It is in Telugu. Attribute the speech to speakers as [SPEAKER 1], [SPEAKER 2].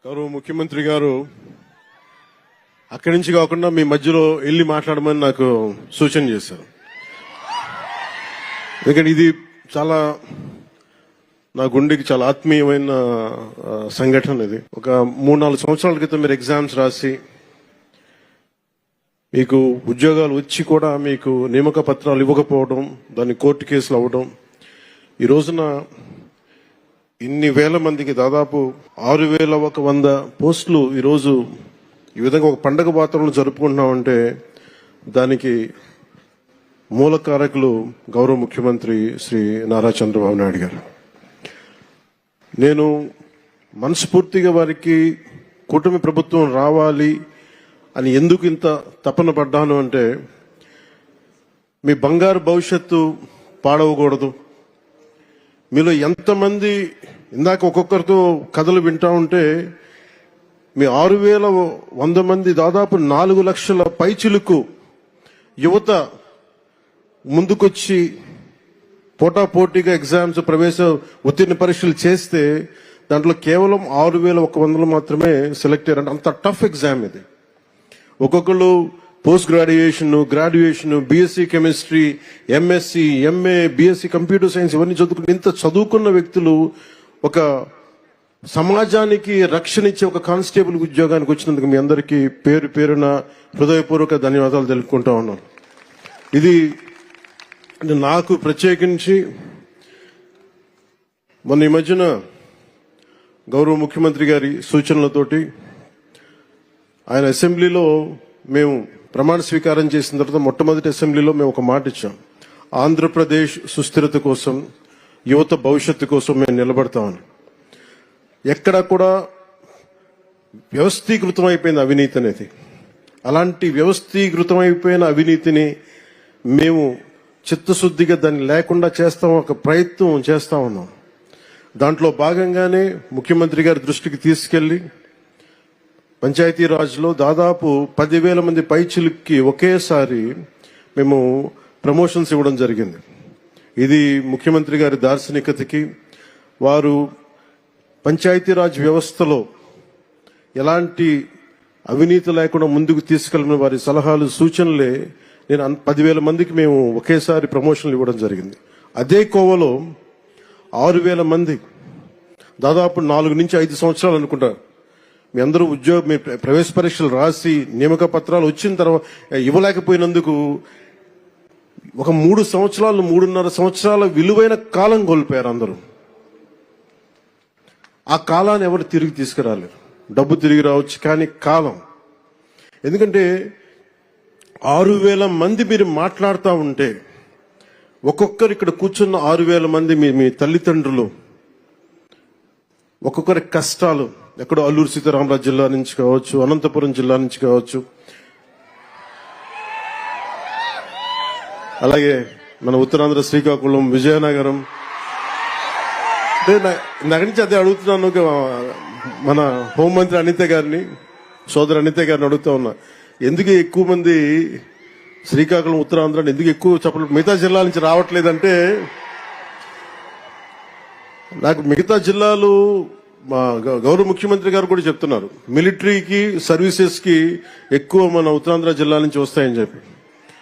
[SPEAKER 1] గౌరవ ముఖ్యమంత్రి గారు అక్కడి నుంచి కాకుండా మీ మధ్యలో వెళ్ళి మాట్లాడమని నాకు సూచన చేశారు. ఎందుకంటే ఇది చాలా నా గుండెకి చాలా ఆత్మీయమైన సంఘటన. ఇది ఒక 3-4 సంవత్సరాల క్రితం మీరు ఎగ్జామ్స్ రాసి మీకు ఉద్యోగాలు వచ్చి కూడా మీకు నియామక పత్రాలు ఇవ్వకపోవడం, దాన్ని కోర్టు కేసులు అవ్వడం, ఈ రోజున ఇన్ని వేల మందికి దాదాపు 6,100 పోస్టులు ఈరోజు ఈ విధంగా ఒక పండగ వాతావరణం జరుపుకుంటున్నామంటే దానికి మూల కారకులు గౌరవ ముఖ్యమంత్రి శ్రీ నారా చంద్రబాబు నాయుడు గారు. నేను మనస్ఫూర్తిగా వారికి కూటమి ప్రభుత్వం రావాలి అని ఎందుకు ఇంత తపన పడ్డాను అంటే, మీ బంగారు భవిష్యత్తు పాడవకూడదు. మీలో ఎంతమంది ఇందాక ఒక్కొక్కరితో కథలు వింటా ఉంటే మీ 6,100 మంది దాదాపు 4 లక్షల పైచిలుకు యువత ముందుకొచ్చి పోటాపోటీగా ఎగ్జామ్స్ ప్రవేశ ఉత్తీర్ణ పరీక్షలు చేస్తే దాంట్లో కేవలం 6,100 మాత్రమే సెలెక్ట్ అయ్యారంటే అంత టఫ్ ఎగ్జామ్ ఇది. ఒక్కొక్కళ్ళు post graduation, BSc chemistry, MSc, MA, BSc computer science ఇవన్నీ చదువుకుని ఇంత చదువుకున్న వ్యక్తులు ఒక సమాజానికి రక్షణ ఇచ్చే ఒక కానిస్టేబుల్ ఉద్యోగానికి వచ్చినందుకు మీ అందరికీ పేరు పేరున హృదయపూర్వక ధన్యవాదాలు తెలుపుకుంటా ఉన్నాను. ఇది నాకు ప్రత్యేకించి మొన్న ఈ మధ్యన గౌరవ ముఖ్యమంత్రి గారి సూచనలతోటి ఆయన అసెంబ్లీలో మేము ప్రమాణ స్వీకారం చేసిన తర్వాత మొట్టమొదటి అసెంబ్లీలో మేము ఒక మాట ఇచ్చాం. ఆంధ్రప్రదేశ్ సుస్థిరత కోసం, యువత భవిష్యత్తు కోసం మేము నిలబడతామని. ఎక్కడ కూడా వ్యవస్థీకృతం అయిపోయింది అవినీతి అనేది. అలాంటి వ్యవస్థీకృతం అయిపోయిన అవినీతిని మేము చిత్తశుద్ధిగా దాన్ని లేకుండా చేస్తాం, ఒక ప్రయత్నం చేస్తా ఉన్నాం. దాంట్లో భాగంగానే ముఖ్యమంత్రి గారి దృష్టికి తీసుకెళ్లి పంచాయతీరాజ్లో దాదాపు 10,000 మంది పైచిలుక్కి ఒకేసారి మేము ప్రమోషన్స్ ఇవ్వడం జరిగింది. ఇది ముఖ్యమంత్రి గారి దార్శనికతకి, వారు పంచాయతీరాజ్ వ్యవస్థలో ఎలాంటి అవినీతి లేకుండా ముందుకు తీసుకెళ్లిన వారి సలహాలు, సూచనలే నేను 10,000 మందికి మేము ఒకేసారి ప్రమోషన్లు ఇవ్వడం జరిగింది. అదే కోవలో 6,000 మంది దాదాపు 4 నుంచి 5 సంవత్సరాలు అనుకుంటారు మీ అందరూ మీ ప్రవేశ పరీక్షలు రాసి నియామక పత్రాలు వచ్చిన తర్వాత ఇవ్వలేకపోయినందుకు ఒక 3.5 సంవత్సరాల విలువైన కాలం కోల్పోయారు అందరూ. ఆ కాలాన్ని ఎవరు తిరిగి తీసుకురాలేరు. డబ్బు తిరిగి రావచ్చు కానీ కాలం, ఎందుకంటే 6,000 మంది మీరు మాట్లాడుతూ ఉంటే ఒక్కొక్కరు ఇక్కడ కూర్చున్న 6,000 మంది మీ తల్లిదండ్రులు, ఒక్కొక్కరి కష్టాలు, ఎక్కడో అల్లూరు సీతారామరాజు జిల్లా నుంచి కావచ్చు, అనంతపురం జిల్లా నుంచి కావచ్చు, అలాగే మన ఉత్తరాంధ్ర శ్రీకాకుళం, విజయనగరం. నాకు నుంచి అదే అడుగుతున్నాను. మన హోంమంత్రి అనిత గారిని, సోదరు అనిత గారిని అడుగుతా ఉన్నా, ఎందుకు ఎక్కువ మంది శ్రీకాకుళం, ఉత్తరాంధ్ర ఎందుకు ఎక్కువ చెప్పలేదు, మిగతా జిల్లాల నుంచి రావట్లేదంటే, నాకు మిగతా జిల్లాలు మా గౌరవ ముఖ్యమంత్రి గారు కూడా చెప్తున్నారు, మిలిటరీకి, సర్వీసెస్ కి ఎక్కువ మన ఉత్తరాంధ్ర జిల్లా నుంచి వస్తాయని చెప్పి.